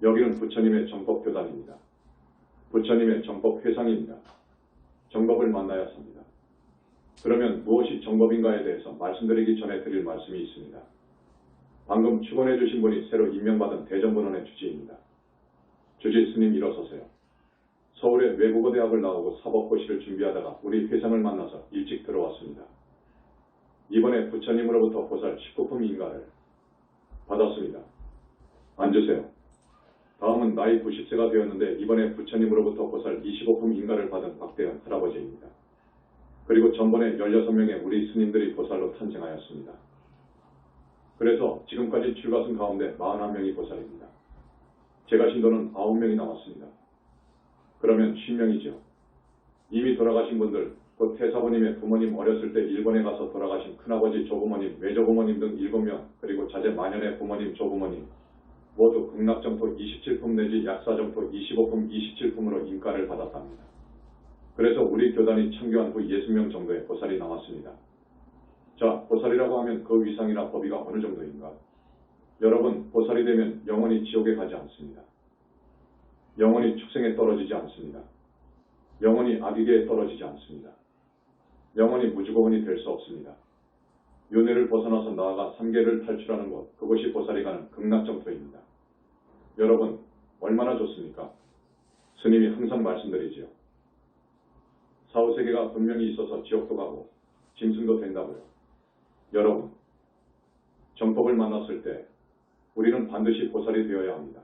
여기는 부처님의 정법교단입니다. 부처님의 정법회상입니다. 정법을 만나야 삽니다. 그러면 무엇이 정법인가에 대해서 말씀드리기 전에 드릴 말씀이 있습니다. 방금 축원해 주신 분이 새로 임명받은 대전본원의 주지입니다. 주지 스님 일어서세요. 서울의 외국어 대학을 나오고 사법고시를 준비하다가 우리 회상을 만나서 일찍 들어왔습니다. 이번에 부처님으로부터 보살 19품 인가를 받았습니다. 앉으세요. 다음은 나이 90세가 되었는데 이번에 부처님으로부터 보살 25품 인가를 받은 박대현 할아버지입니다. 그리고 전번에 16명의 우리 스님들이 보살로 탄생하였습니다. 그래서 지금까지 출가승 가운데 41명이 보살입니다. 제가 신도는 9명이 남았습니다. 그러면 50명이죠. 이미 돌아가신 분들, 곧 태사부님의 부모님 어렸을 때 일본에 가서 돌아가신 큰아버지 조부모님, 외조부모님 등 7명, 그리고 자제 만연의 부모님, 조부모님 모두 극락정토 27품 내지 약사정토 25품 27품으로 인가를 받았답니다. 그래서 우리 교단이 창교한 후 60명 정도의 보살이 나왔습니다. 자, 보살이라고 하면 그 위상이나 법위가 어느 정도인가? 여러분, 보살이 되면 영원히 지옥에 가지 않습니다. 영원히 축생에 떨어지지 않습니다. 영원히 아비계에 떨어지지 않습니다. 영원히 무주고원이 될 수 없습니다. 윤회를 벗어나서 나아가 삼계를 탈출하는 곳, 그것이 보살이 가는 극락정토입니다. 여러분, 얼마나 좋습니까? 스님이 항상 말씀드리지요. 사후세계가 분명히 있어서 지옥도 가고 짐승도 된다고요. 여러분, 정법을 만났을 때 우리는 반드시 보살이 되어야 합니다.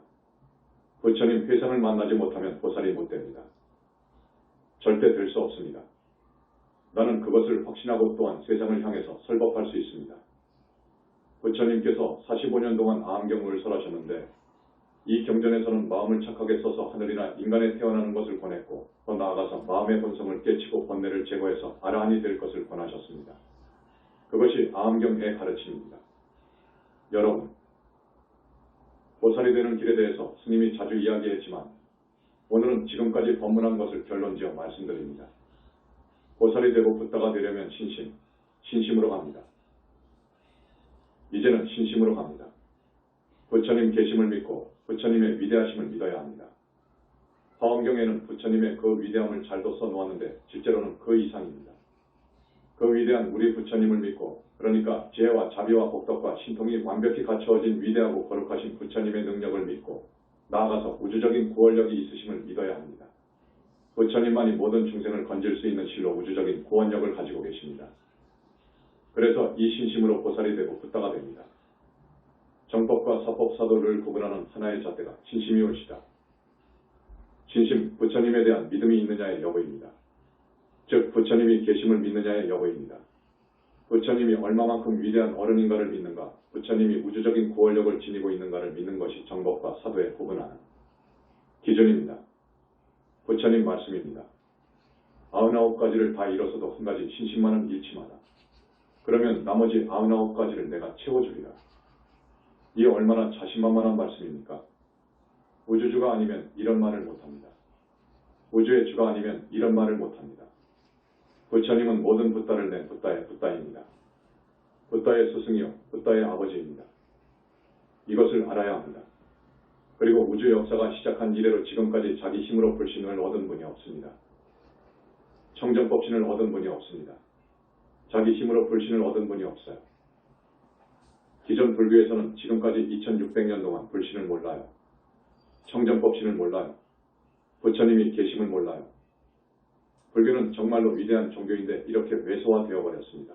부처님 회상을 만나지 못하면 보살이 못 됩니다. 절대 될 수 없습니다. 나는 그것을 확신하고 또한 세상을 향해서 설법할 수 있습니다. 부처님께서 45년 동안 아함경을 설하셨는데 이 경전에서는 마음을 착하게 써서 하늘이나 인간에 태어나는 것을 권했고 더 나아가서 마음의 본성을 깨치고 번뇌를 제거해서 아라한이 될 것을 권하셨습니다. 그것이 아함경의 가르침입니다. 여러분, 보살이 되는 길에 대해서 스님이 자주 이야기했지만 오늘은 지금까지 법문한 것을 결론지어 말씀드립니다. 보살이 되고 붓다가 되려면 신심으로 갑니다. 이제는 신심으로 갑니다. 부처님 계심을 믿고 부처님의 위대하심을 믿어야 합니다. 화엄경에는 부처님의 그 위대함을 잘도 써놓았는데 실제로는 그 이상입니다. 그 위대한 우리 부처님을 믿고, 그러니까 지혜와 자비와 복덕과 신통이 완벽히 갖추어진 위대하고 거룩하신 부처님의 능력을 믿고 나아가서 우주적인 구원력이 있으심을 믿어야 합니다. 부처님만이 모든 중생을 건질 수 있는 실로 우주적인 구원력을 가지고 계십니다. 그래서 이 신심으로 보살이 되고 붓다가 됩니다. 정법과 사법 사도를 구분하는 하나의 잣대가 신심이 옳시다. 신심, 부처님에 대한 믿음이 있느냐의 여부입니다. 즉 부처님이 계심을 믿느냐의 여부입니다. 부처님이 얼마만큼 위대한 어른인가를 믿는가, 부처님이 우주적인 구원력을 지니고 있는가를 믿는 것이 정법과 사도의 구분하는 기준입니다. 부처님 말씀입니다. 99가지를 다 잃어서도 한 가지 신심만은 잃지 마라. 그러면 나머지 99가지를 내가 채워주리라. 이 얼마나 자신만만한 말씀입니까? 우주주가 아니면 이런 말을 못합니다. 우주의 주가 아니면 이런 말을 못합니다. 부처님은 모든 붓다를 낸 붓다의 붓다입니다. 붓다의 스승이요, 붓다의 아버지입니다. 이것을 알아야 합니다. 그리고 우주 역사가 시작한 이래로 지금까지 자기 힘으로 불신을 얻은 분이 없습니다. 청정법신을 얻은 분이 없습니다. 자기 힘으로 불신을 얻은 분이 없어요. 기존 불교에서는 지금까지 2600년 동안 불신을 몰라요. 청정법신을 몰라요. 부처님이 계심을 몰라요. 불교는 정말로 위대한 종교인데 이렇게 왜소화되어 버렸습니다.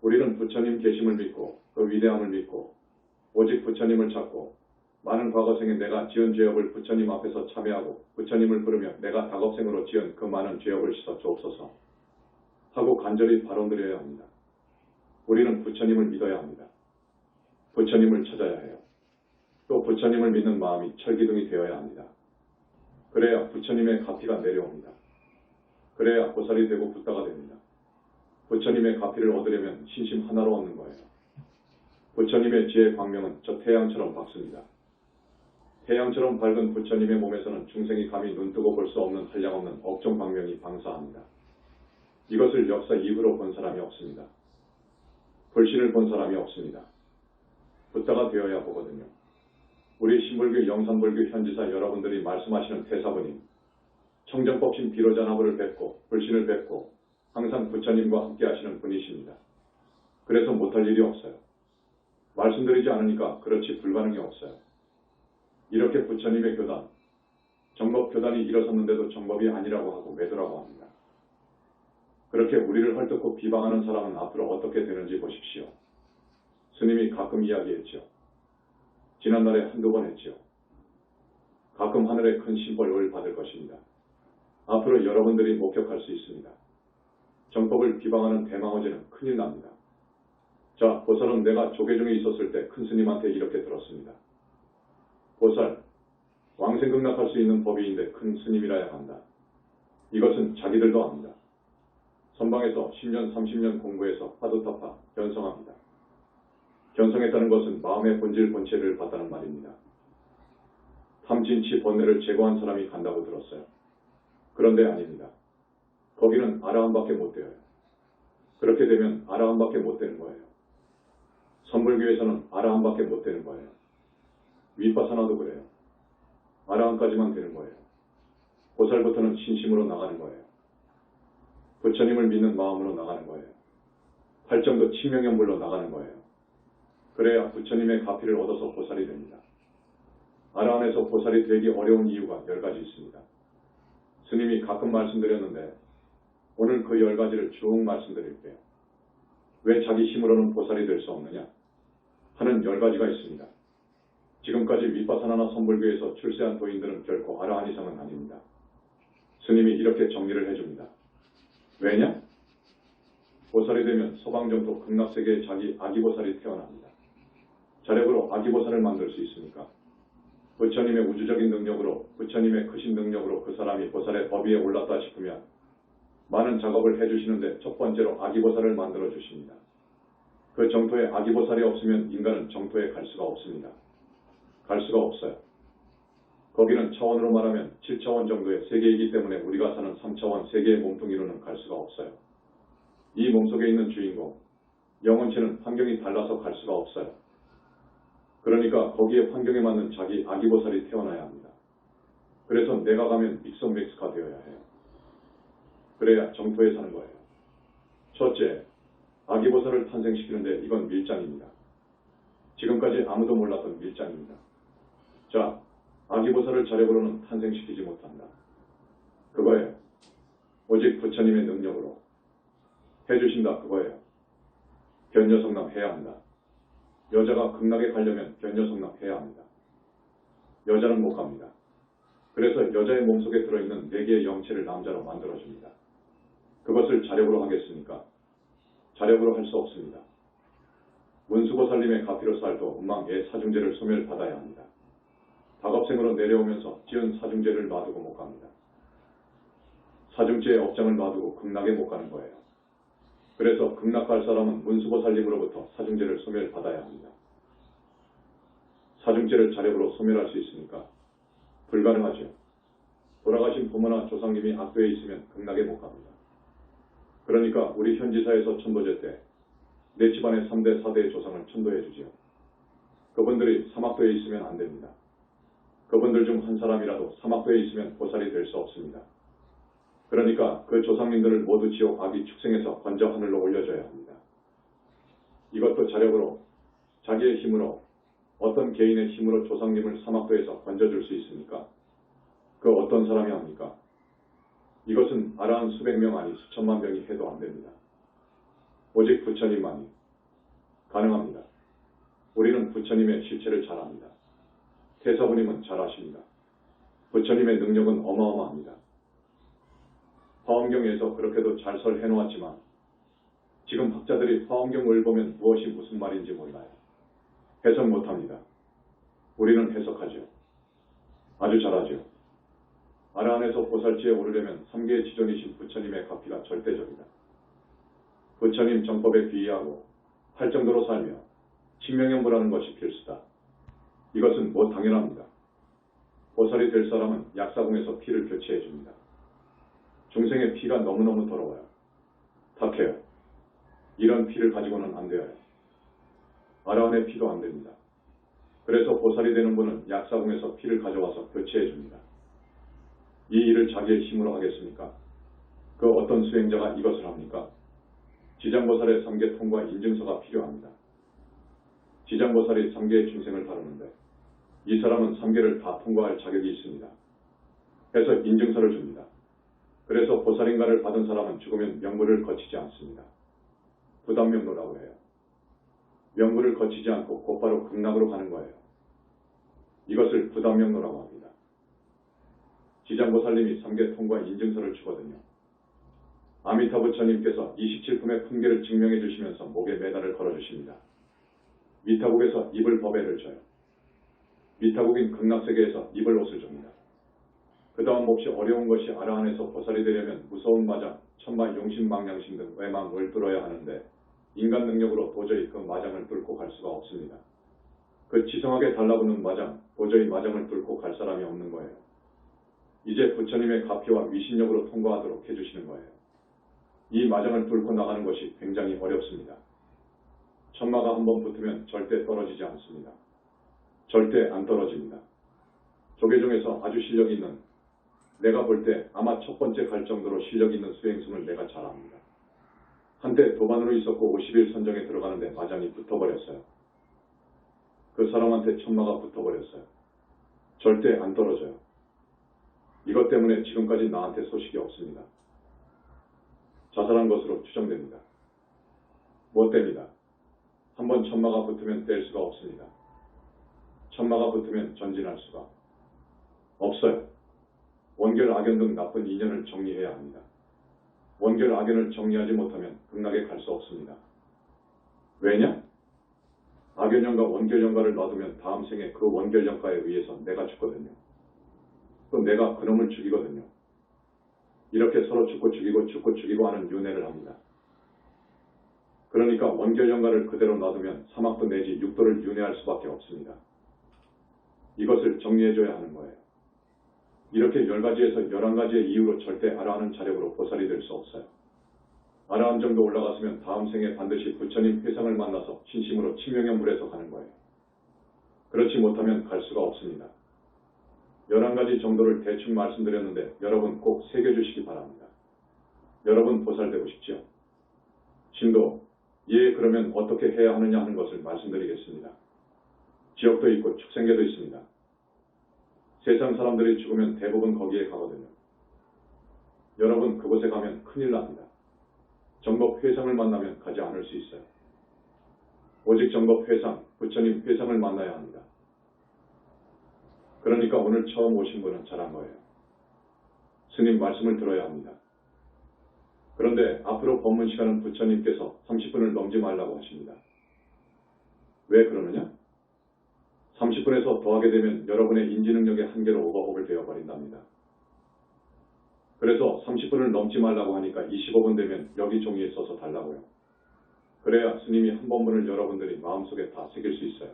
우리는 부처님 계심을 믿고 그 위대함을 믿고 오직 부처님을 찾고 많은 과거생에 내가 지은 죄업을 부처님 앞에서 참회하고 부처님을 부르며 내가 다겁생으로 지은 그 많은 죄업을 씻어 주옵소서 하고 간절히 발언드려야 합니다. 우리는 부처님을 믿어야 합니다. 부처님을 찾아야 해요. 또 부처님을 믿는 마음이 철기둥이 되어야 합니다. 그래야 부처님의 가피가 내려옵니다. 그래야 보살이 되고 붓다가 됩니다. 부처님의 가피를 얻으려면 신심 하나로 얻는 거예요. 부처님의 지혜의 광명은 저 태양처럼 밝습니다. 태양처럼 밝은 부처님의 몸에서는 중생이 감히 눈뜨고 볼 수 없는 한량없는 업종 광명이 방사합니다. 이것을 역사 이후로 본 사람이 없습니다. 불신을 본 사람이 없습니다. 붓다가 되어야 보거든요. 우리 신불교 영산불교 현지사 여러분들이 말씀하시는 태사부님, 청정법신 비로자나부를 뵙고 불신을 뵙고 항상 부처님과 함께 하시는 분이십니다. 그래서 못할 일이 없어요. 말씀드리지 않으니까 그렇지 불가능이 없어요. 이렇게 부처님의 교단, 정법교단이 일어섰는데도 정법이 아니라고 하고 매도라고 합니다. 그렇게 우리를 헐뜯고 비방하는 사람은 앞으로 어떻게 되는지 보십시오. 스님이 가끔 이야기했죠. 지난날에 한두 번 했죠. 가끔 하늘에 큰 심벌을 받을 것입니다. 앞으로 여러분들이 목격할 수 있습니다. 정법을 비방하는 대망어제는 큰일 납니다. 자, 보살은 내가 조계중에 있었을 때 큰 스님한테 이렇게 들었습니다. 보살, 왕생극락할 수 있는 법이인데 큰 스님이라야 한다. 이것은 자기들도 압니다. 선방에서 10년, 30년 공부해서 파도타파 견성합니다. 견성했다는 것은 마음의 본질 본체를 봤다는 말입니다. 탐진치 번뇌를 제거한 사람이 간다고 들었어요. 그런데 아닙니다. 거기는 아라한밖에 못 되어요. 그렇게 되면 아라한밖에 못 되는 거예요. 선불교에서는 아라한밖에 못 되는 거예요. 윗바사나도 그래요. 아라한까지만 되는 거예요. 보살부터는 신심으로 나가는 거예요. 부처님을 믿는 마음으로 나가는 거예요. 팔정도 친명연불로 나가는 거예요. 그래야 부처님의 가피를 얻어서 보살이 됩니다. 아라한에서 보살이 되기 어려운 이유가 10가지 있습니다. 스님이 가끔 말씀드렸는데 오늘 그 10가지를 쭉 말씀드릴게요. 왜 자기 힘으로는 보살이 될 수 없느냐 하는 10가지가 있습니다. 지금까지 윗바사나나 선불교에서 출세한 도인들은 결코 아라한 이상은 아닙니다. 스님이 이렇게 정리를 해줍니다. 왜냐? 보살이 되면 소방정토 극락세계에 자기 아기보살이 태어납니다. 자력으로 아기보살을 만들 수 있습니까? 부처님의 우주적인 능력으로, 부처님의 크신 능력으로 그 사람이 보살의 법 위에 올랐다 싶으면 많은 작업을 해주시는데 첫 번째로 아기보살을 만들어 주십니다. 그 정토에 아기보살이 없으면 인간은 정토에 갈 수가 없습니다. 갈 수가 없어요. 거기는 차원으로 말하면 7차원 정도의 세계이기 때문에 우리가 사는 3차원 세계의 몸뚱이로는 갈 수가 없어요. 이 몸속에 있는 주인공, 영혼체는 환경이 달라서 갈 수가 없어요. 그러니까 거기에 환경에 맞는 자기 아기보살이 태어나야 합니다. 그래서 내가 가면 믹스가 되어야 해요. 그래야 정토에 사는 거예요. 첫째, 아기보살을 탄생시키는데 이건 밀장입니다. 지금까지 아무도 몰랐던 밀장입니다. 자, 아기보살을 자력으로는 탄생시키지 못한다. 그거예요. 오직 부처님의 능력으로 해주신다. 그거예요. 변여성남 해야 한다. 여자가 극락에 가려면 변여성남 해야 합니다. 여자는 못 갑니다. 그래서 여자의 몸속에 들어있는 4개의 영체를 남자로 만들어줍니다. 그것을 자력으로 하겠습니까? 자력으로 할 수 없습니다. 문수보살님의 가피로 살도 음망의 사중제를 소멸받아야 합니다. 다급생으로 내려오면서 지은 사중제를 놔두고 못 갑니다. 사중제의 업장을 놔두고 극락에 못 가는 거예요. 그래서 극락 갈 사람은 문수보살님으로부터 사중제를 소멸받아야 합니다. 사중제를 자력으로 소멸할 수 있습니까? 불가능하죠. 돌아가신 부모나 조상님이 악도에 있으면 극락에 못 갑니다. 그러니까 우리 현지사에서 천도제 때 내 집안의 3대, 4대의 조상을 천도해 주지요. 그분들이 사막도에 있으면 안 됩니다. 그분들 중 한 사람이라도 사막도에 있으면 보살이 될 수 없습니다. 그러니까 그 조상님들을 모두 지옥 아기 축생에서 건져 하늘로 올려줘야 합니다. 이것도 자력으로, 자기의 힘으로, 어떤 개인의 힘으로 조상님을 사막도에서 건져줄 수 있습니까? 그 어떤 사람이 합니까? 이것은 아라한 수백 명 아니 수천만 명이 해도 안 됩니다. 오직 부처님만이 가능합니다. 우리는 부처님의 실체를 잘 압니다. 태사부님은 잘 아십니다. 부처님의 능력은 어마어마합니다. 화엄경에서 그렇게도 잘 설해놓았지만 지금 학자들이 화엄경을 보면 무엇이 무슨 말인지 몰라요. 해석 못합니다. 우리는 해석하죠. 아주 잘하죠. 아라한에서 보살지에 오르려면 3계의 지존이신 부처님의 가피가 절대적이다. 부처님 정법에 귀의하고 할 정도로 살며 신명연불하는 것이 필수다. 이것은 뭐 당연합니다. 보살이 될 사람은 약사궁에서 피를 교체해 줍니다. 중생의 피가 너무너무 더러워요. 탁해요. 이런 피를 가지고는 안 돼요. 아라한의 피도 안 됩니다. 그래서 보살이 되는 분은 약사궁에서 피를 가져와서 교체해 줍니다. 이 일을 자기의 힘으로 하겠습니까? 그 어떤 수행자가 이것을 합니까? 지장보살의 3계 통과 인증서가 필요합니다. 지장보살이 3계의 중생을 다루는데 이 사람은 3계를 다 통과할 자격이 있습니다. 해서 인증서를 줍니다. 그래서 보살인가를 받은 사람은 죽으면 명부를 거치지 않습니다. 부담명로라고 해요. 명부를 거치지 않고 곧바로 극락으로 가는 거예요. 이것을 부담명로라고 합니다. 지장보살님이 3계 통과 인증서를 주거든요. 아미타 부처님께서 27품의 품계를 증명해 주시면서 목에 메달을 걸어주십니다. 미타국에서 입을 법회를 줘요. 미타국인 극락세계에서 입을 옷을 줍니다. 그 다음 몹시 어려운 것이 아라한에서 보살이 되려면 무서운 마장, 천마 용심망량심 등 외망을 뚫어야 하는데 인간 능력으로 도저히 그 마장을 뚫고 갈 수가 없습니다. 그 지성하게 달라붙는 마장, 도저히 마장을 뚫고 갈 사람이 없는 거예요. 이제 부처님의 가피와 위신력으로 통과하도록 해주시는 거예요. 이 마장을 뚫고 나가는 것이 굉장히 어렵습니다. 천마가 한번 붙으면 절대 떨어지지 않습니다. 절대 안 떨어집니다. 조계 중에서 아주 실력 있는, 내가 볼 때 아마 첫 번째 갈 정도로 실력 있는 수행승을 내가 잘 압니다. 한때 도반으로 있었고 50일 선정에 들어가는데 마장이 붙어버렸어요. 그 사람한테 천마가 붙어버렸어요. 절대 안 떨어져요. 이것 때문에 지금까지 나한테 소식이 없습니다. 자살한 것으로 추정됩니다. 못 됩니다. 한번 천마가 붙으면 뗄 수가 없습니다. 천마가 붙으면 전진할 수가 없어요. 원결 악연 등 나쁜 인연을 정리해야 합니다. 원결 악연을 정리하지 못하면 극락에 갈 수 없습니다. 왜냐? 악연연과 원결연과를 놔두면 다음 생에 그 원결연과에 의해서 내가 죽거든요. 또 내가 그놈을 죽이거든요. 이렇게 서로 죽고 죽이고 하는 윤회를 합니다. 그러니까 원결연과를 그대로 놔두면 사막도 내지 육도를 윤회할 수밖에 없습니다. 이것을 정리해줘야 하는 거예요. 이렇게 10가지에서 11가지의 이유로 절대 아라하는 자력으로 보살이 될 수 없어요. 아라함 정도 올라갔으면 다음 생에 반드시 부처님 회상을 만나서 진심으로 친명연불해서 가는 거예요. 그렇지 못하면 갈 수가 없습니다. 11가지 정도를 대충 말씀드렸는데 여러분 꼭 새겨주시기 바랍니다. 여러분 보살되고 싶지요? 신도, 예, 그러면 어떻게 해야 하느냐 하는 것을 말씀드리겠습니다. 지옥도 있고 축생계도 있습니다. 세상 사람들이 죽으면 대부분 거기에 가거든요. 여러분 그곳에 가면 큰일 납니다. 정법 회상을 만나면 가지 않을 수 있어요. 오직 정법 회상, 부처님 회상을 만나야 합니다. 그러니까 오늘 처음 오신 분은 잘한 거예요. 스님 말씀을 들어야 합니다. 그런데 앞으로 법문 시간은 부처님께서 30분을 넘지 말라고 하십니다. 왜 그러느냐? 30분에서 더하게 되면 여러분의 인지능력의 한계로 오버호흡을 되어버린답니다. 그래서 30분을 넘지 말라고 하니까 25분 되면 여기 종이에 써서 달라고요. 그래야 스님이 한 법문을 여러분들이 마음속에 다 새길 수 있어요.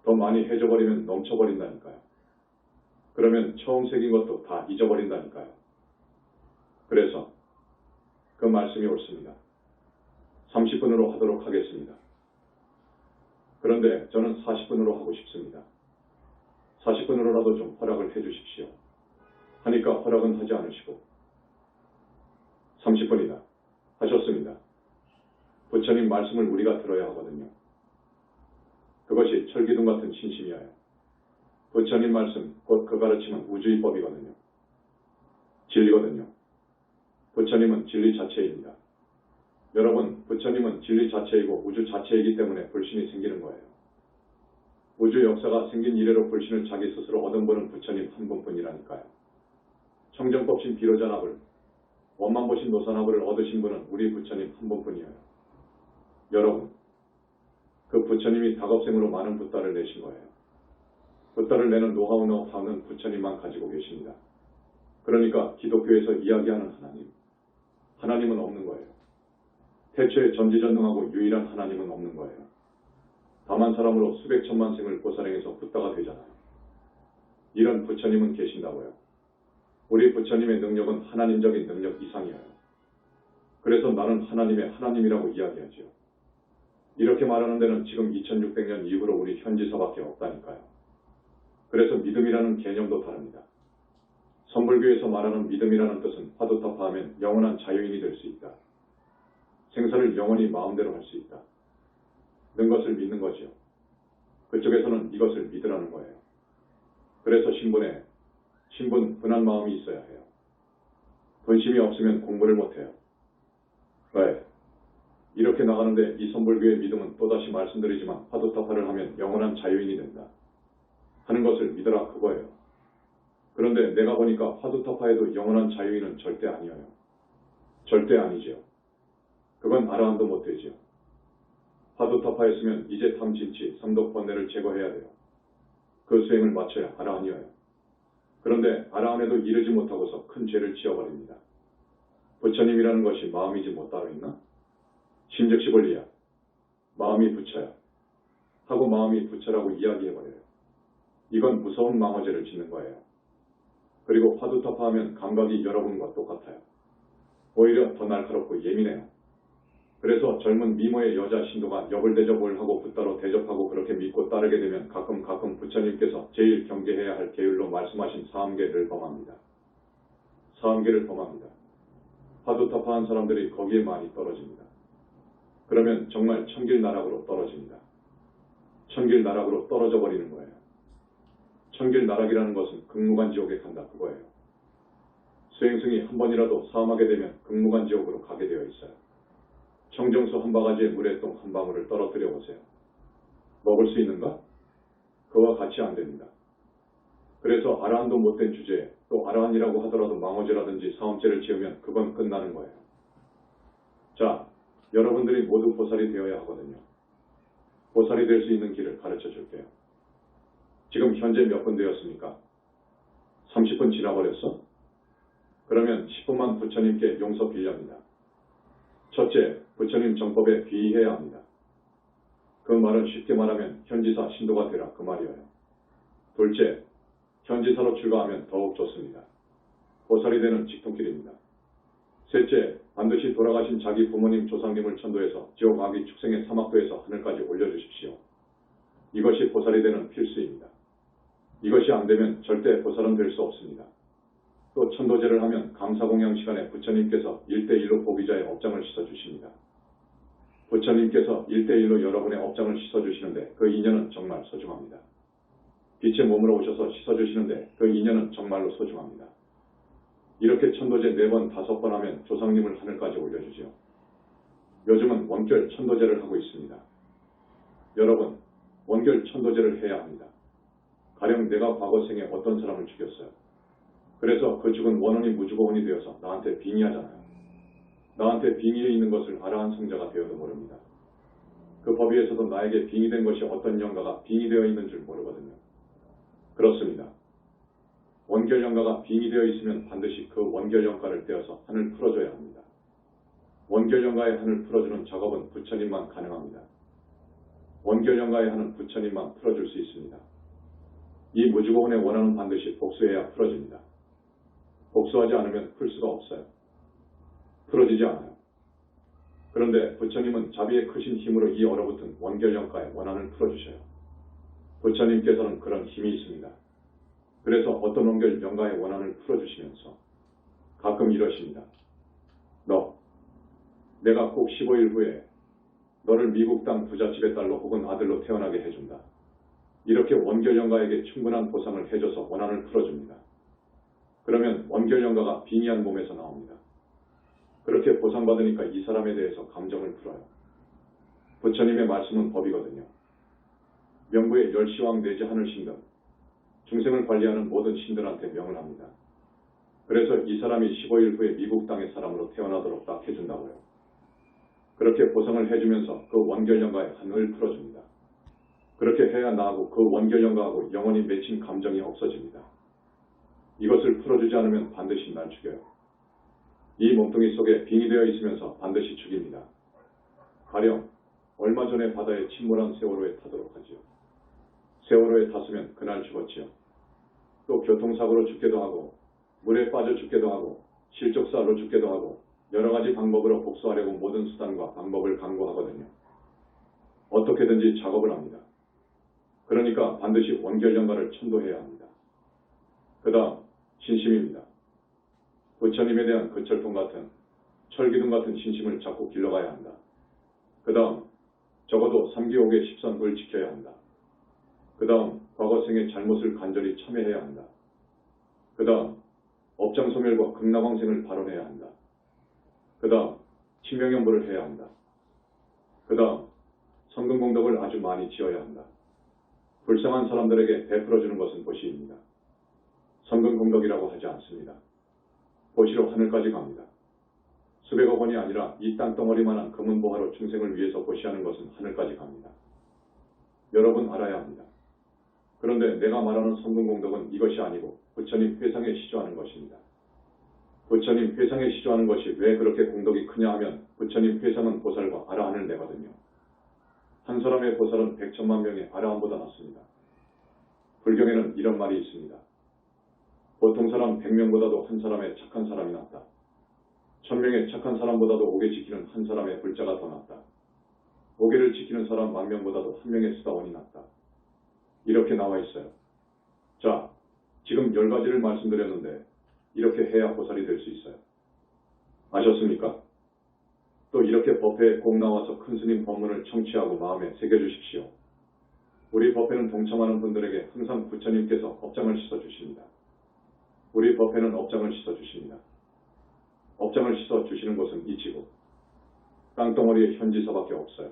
더 많이 해줘버리면 넘쳐버린다니까요. 그러면 처음 새긴 것도 다 잊어버린다니까요. 그래서 그 말씀이 옳습니다. 30분으로 하도록 하겠습니다. 그런데 저는 40분으로 하고 싶습니다. 40분으로라도 좀 허락을 해주십시오. 하니까 허락은 하지 않으시고 30분이다. 하셨습니다. 부처님 말씀을 우리가 들어야 하거든요. 그것이 철기둥 같은 신심이어요. 부처님 말씀, 곧 그 가르침은 우주의 법이거든요. 진리거든요. 부처님은 진리 자체입니다. 여러분, 부처님은 진리 자체이고 우주 자체이기 때문에 불신이 생기는 거예요. 우주 역사가 생긴 이래로 불신을 자기 스스로 얻은 분은 부처님 한 분뿐이라니까요. 청정법신 비로자나불, 원만보신 노사나불을 얻으신 분은 우리 부처님 한 분뿐이에요. 여러분, 그 부처님이 다겁생으로 많은 붓다를 내신 거예요. 붓다를 내는 노하우는 부처님만 가지고 계십니다. 그러니까 기독교에서 이야기하는 하나님은 없는 거예요. 태초에 전지전능하고 유일한 하나님은 없는 거예요. 다만 사람으로 수백 천만 생을 보살행해서 붓다가 되잖아요. 이런 부처님은 계신다고요. 우리 부처님의 능력은 하나님적인 능력 이상이에요. 그래서 나는 하나님의 하나님이라고 이야기하지요. 이렇게 말하는 데는 지금 2600년 이후로 우리 현지사밖에 없다니까요. 그래서 믿음이라는 개념도 다릅니다. 선불교에서 말하는 믿음이라는 뜻은 화두타파하면 영원한 자유인이 될 수 있다. 생사를 영원히 마음대로 할 수 있다. 는 것을 믿는 거지요. 그쪽에서는 이것을 믿으라는 거예요. 그래서 신분, 분한 마음이 있어야 해요. 본심이 없으면 공부를 못해요. 왜? 이렇게 나가는데 이 선불교의 믿음은 또다시 말씀드리지만 화두타파를 하면 영원한 자유인이 된다. 하는 것을 믿어라 그거예요. 그런데 내가 보니까 화두타파에도 영원한 자유인은 절대 아니에요. 절대 아니지요. 그건 아라한도 못 되지요. 화두타파에 있으면 이제 탐진치, 삼독 번뇌를 제거해야 돼요. 그 수행을 마쳐야 아라한이어요. 그런데 아라한에도 이르지 못하고서 큰 죄를 지어버립니다. 부처님이라는 것이 마음이지 뭐 따로 있나? 심즉시 본리야. 마음이 부처야. 하고 마음이 부처라고 이야기해버려요. 이건 무서운 망어죄를 짓는 거예요. 그리고 화두타파하면 감각이 여러분과 똑같아요. 오히려 더 날카롭고 예민해요. 그래서 젊은 미모의 여자 신도가 역을 대접을 하고 붓다로 대접하고 그렇게 믿고 따르게 되면 가끔 부처님께서 제일 경계해야 할 계율로 말씀하신 사암계를 범합니다. 사암계를 범합니다. 화두타파한 사람들이 거기에 많이 떨어집니다. 그러면 정말 천길나락으로 떨어집니다. 천길나락으로 떨어져 버리는 거예요. 천길나락이라는 것은 극무간지옥에 간다 그거예요. 수행승이 한 번이라도 사함하게 되면 극무간지옥으로 가게 되어 있어요. 청정수 한 바가지에 물의 똥 한 방울을 떨어뜨려 보세요. 먹을 수 있는가? 그와 같이 안 됩니다. 그래서 아라한도 못된 주제에 또 아라한이라고 하더라도 망어죄라든지 사음죄를 지으면 그건 끝나는 거예요. 자, 여러분들이 모두 보살이 되어야 하거든요. 보살이 될 수 있는 길을 가르쳐 줄게요. 지금 현재 몇 분 되었습니까? 30분 지나버렸어? 그러면 10분만 부처님께 용서 빌려합니다. 첫째, 부처님 정법에 귀의해야 합니다. 그 말은 쉽게 말하면 현지사 신도가 되라 그 말이에요. 둘째, 현지사로 출가하면 더욱 좋습니다. 보살이 되는 직통길입니다. 셋째, 반드시 돌아가신 자기 부모님 조상님을 천도해서 지옥 아기 축생의 사막도에서 하늘까지 올려주십시오. 이것이 보살이 되는 필수입니다. 이것이 안 되면 절대 보살은 될 수 없습니다. 또 천도제를 하면 감사공양 시간에 부처님께서 1대1로 보기자의 업장을 씻어주십니다. 부처님께서 1대1로 여러분의 업장을 씻어주시는데 그 인연은 정말 소중합니다. 빛의 몸으로 오셔서 씻어주시는데 그 인연은 정말로 소중합니다. 이렇게 천도제 4번, 5번 하면 조상님을 하늘까지 올려주죠. 요즘은 원결 천도제를 하고 있습니다. 여러분, 원결 천도제를 해야 합니다. 가령 내가 과거 생에 어떤 사람을 죽였어요. 그래서 그 죽은 원혼이 무주고혼이 되어서 나한테 빙의하잖아요. 나한테 빙의해 있는 것을 아라한 성자가 되어도 모릅니다. 그 법위에서도 나에게 빙의된 것이 어떤 영가가 빙의되어 있는 줄 모르거든요. 그렇습니다. 원결영가가 빙의되어 있으면 반드시 그 원결영가를 떼어서 한을 풀어줘야 합니다. 원결영가의 한을 풀어주는 작업은 부처님만 가능합니다. 원결영가의 한은 부처님만 풀어줄 수 있습니다. 이 무주고혼의 원한은 반드시 복수해야 풀어집니다. 복수하지 않으면 풀 수가 없어요. 풀어지지 않아요. 그런데 부처님은 자비의 크신 힘으로 이 얼어붙은 원결영가의 원한을 풀어주셔요. 부처님께서는 그런 힘이 있습니다. 그래서 어떤 원결영가의 원한을 풀어주시면서 가끔 이러십니다. 내가 꼭 15일 후에 너를 미국 땅 부잣집의 딸로 혹은 아들로 태어나게 해준다. 이렇게 원결영가에게 충분한 보상을 해줘서 원한을 풀어줍니다. 그러면 원결영가가 빙의한 몸에서 나옵니다. 그렇게 보상받으니까 이 사람에 대해서 감정을 풀어요. 부처님의 말씀은 법이거든요. 명부의 열시왕 내지 하늘신등, 중생을 관리하는 모든 신들한테 명을 합니다. 그래서 이 사람이 15일 후에 미국 땅의 사람으로 태어나도록 딱 해준다고요. 그렇게 보상을 해주면서 그 원결영가의 한을 풀어줍니다. 그렇게 해야 나하고 그 원결영가하고 영원히 맺힌 감정이 없어집니다. 이것을 풀어주지 않으면 반드시 날 죽여요. 이 몸뚱이 속에 빙의되어 있으면서 반드시 죽입니다. 가령 얼마 전에 바다에 침몰한 세월호에 타도록 하지요. 세월호에 탔으면 그날 죽었지요. 또 교통사고로 죽기도 하고 물에 빠져 죽기도 하고 실족사로 죽기도 하고 여러 가지 방법으로 복수하려고 모든 수단과 방법을 강구하거든요. 어떻게든지 작업을 합니다. 그러니까 반드시 원결연가를 천도해야 합니다. 그 다음 신심입니다. 부처님에 대한 그 철통 같은 철기둥 같은 신심을 자꾸 길러가야 한다. 그 다음 적어도 3기옥의 10선을 지켜야 한다. 그 다음 과거생의 잘못을 간절히 참회해야 한다. 그 다음 업장소멸과 극락왕생을 발언해야 한다. 그 다음 친명연부를 해야 한다. 그 다음 성근공덕을 아주 많이 지어야 한다. 불쌍한 사람들에게 베풀어주는 것은 보시입니다. 성근공덕이라고 하지 않습니다. 보시로 하늘까지 갑니다. 수백억 원이 아니라 이 땅덩어리만한 금은보화로 중생을 위해서 보시하는 것은 하늘까지 갑니다. 여러분 알아야 합니다. 그런데 내가 말하는 성근공덕은 이것이 아니고 부처님 회상에 시조하는 것입니다. 부처님 회상에 시조하는 것이 왜 그렇게 공덕이 크냐 하면 부처님 회상은 보살과 아라한을 내거든요. 한 사람의 보살은 100천만 명의 아라한보다 낫습니다. 불경에는 이런 말이 있습니다. 보통 사람 100명보다도 한 사람의 착한 사람이 낫다. 1000명의 착한 사람보다도 옥에 지키는 한 사람의 불자가 더 낫다. 옥에를 지키는 사람 10,000명보다도 한 명의 수다원이 낫다. 이렇게 나와 있어요. 자, 지금 10가지를 말씀드렸는데 이렇게 해야 보살이 될 수 있어요. 아셨습니까? 또 이렇게 법회에 꼭 나와서 큰 스님 법문을 청취하고 마음에 새겨주십시오. 우리 법회는 동참하는 분들에게 항상 부처님께서 업장을 씻어주십니다. 우리 법회는 업장을 씻어주십니다. 업장을 씻어주시는 곳은 이치고 땅덩어리에 현지서밖에 없어요.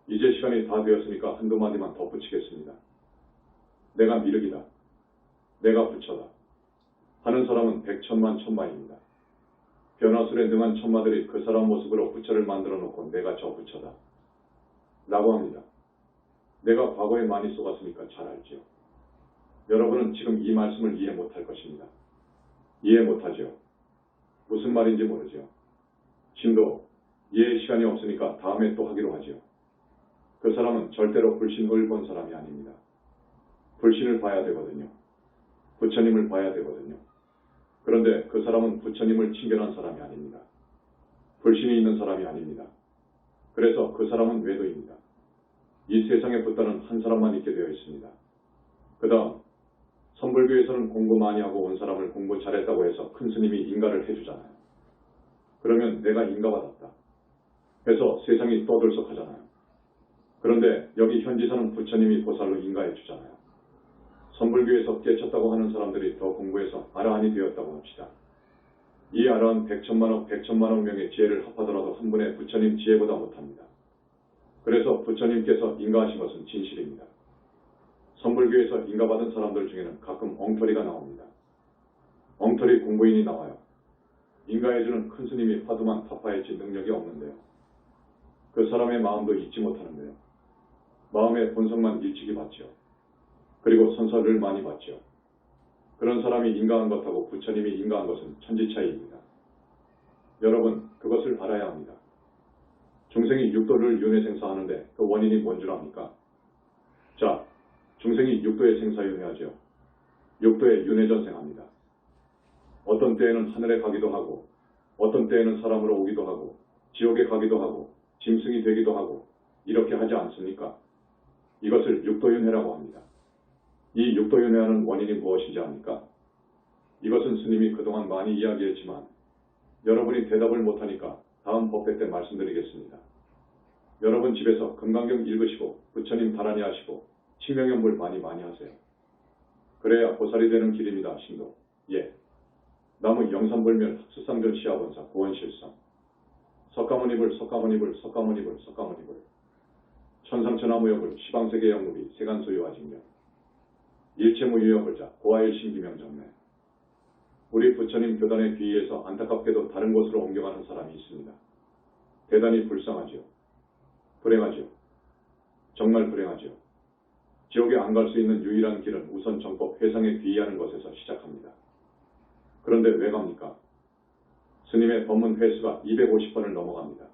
이제 시간이 다 되었으니까 한두 마디만 덧붙이겠습니다. 내가 미륵이다. 내가 부처다. 하는 사람은 100천만 천만입니다. 변화술에 능한 천마들이 그 사람 모습으로 부처를 만들어 놓고 내가 저 부처다. 라고 합니다. 내가 과거에 많이 속았으니까 잘 알지요. 여러분은 지금 이 말씀을 이해 못할 것입니다. 이해 못하죠. 무슨 말인지 모르죠. 신도 이해의 시간이 없으니까 다음에 또 하기로 하지요. 그 사람은 절대로 불신을 본 사람이 아닙니다. 불신을 봐야 되거든요. 부처님을 봐야 되거든요. 그런데 그 사람은 부처님을 친견한 사람이 아닙니다. 불신이 있는 사람이 아닙니다. 그래서 그 사람은 외도입니다. 이 세상에 붓다는 한 사람만 있게 되어 있습니다. 그 다음 선불교에서는 공부 많이 하고 온 사람을 공부 잘했다고 해서 큰 스님이 인가를 해주잖아요. 그러면 내가 인가받았다 해서 세상이 떠들썩하잖아요. 그런데 여기 현지사는 부처님이 보살로 인가해 주잖아요. 선불교에서 깨쳤다고 하는 사람들이 더 공부해서 아라한이 되었다고 합시다. 이 아라한 100천만억 명의 지혜를 합하더라도 한 분의 부처님 지혜보다 못합니다. 그래서 부처님께서 인가하신 것은 진실입니다. 선불교에서 인가받은 사람들 중에는 가끔 엉터리가 나옵니다. 엉터리 공부인이 나와요. 인가해주는 큰 스님이 화두만 타파했지 능력이 없는데요. 그 사람의 마음도 잊지 못하는데요. 마음의 본성만 일찍이 받지요. 그리고 선서를 많이 받지요. 그런 사람이 인가한 것하고 부처님이 인가한 것은 천지 차이입니다. 여러분 그것을 알아야 합니다. 중생이 육도를 윤회 생사하는데 그 원인이 뭔 줄 압니까? 자, 중생이 육도에 생사윤회하죠. 육도에 윤회전생합니다. 어떤 때에는 하늘에 가기도 하고 어떤 때에는 사람으로 오기도 하고 지옥에 가기도 하고 짐승이 되기도 하고 이렇게 하지 않습니까? 이것을 육도윤회라고 합니다. 이 육도윤회하는 원인이 무엇인지 압니까? 이것은 스님이 그동안 많이 이야기했지만 여러분이 대답을 못하니까 다음 법회 때 말씀드리겠습니다. 여러분 집에서 금강경 읽으시고 부처님 바라니 하시고 칭명연불 많이 하세요. 그래야 보살이 되는 길입니다. 신도. 예. 나무 영산불멸 합수상전 시아본사 구원실성 석가모니불 천상천하무여불 시방세계 영무비 세간소유화직명 일체무유여불자 고아일신기명정매 우리 부처님 교단의 귀의에서 안타깝게도 다른 곳으로 옮겨가는 사람이 있습니다. 대단히 불쌍하지요. 불행하지요. 정말 불행하지요. 지옥에 안 갈 수 있는 유일한 길은 우선 정법 회상에 귀의하는 것에서 시작합니다. 그런데 왜 갑니까? 스님의 법문 횟수가 250번을 넘어갑니다.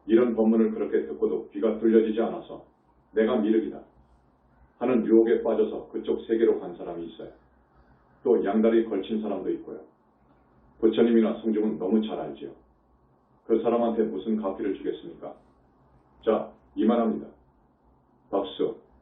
이런 법문을 그렇게 듣고도 귀가 뚫려지지 않아서 내가 미륵이다 하는 유혹에 빠져서 그쪽 세계로 간 사람이 있어요. 또 양다리 걸친 사람도 있고요. 부처님이나 성중은 너무 잘 알지요. 그 사람한테 무슨 갚기를 주겠습니까? 자, 이만합니다. 박수.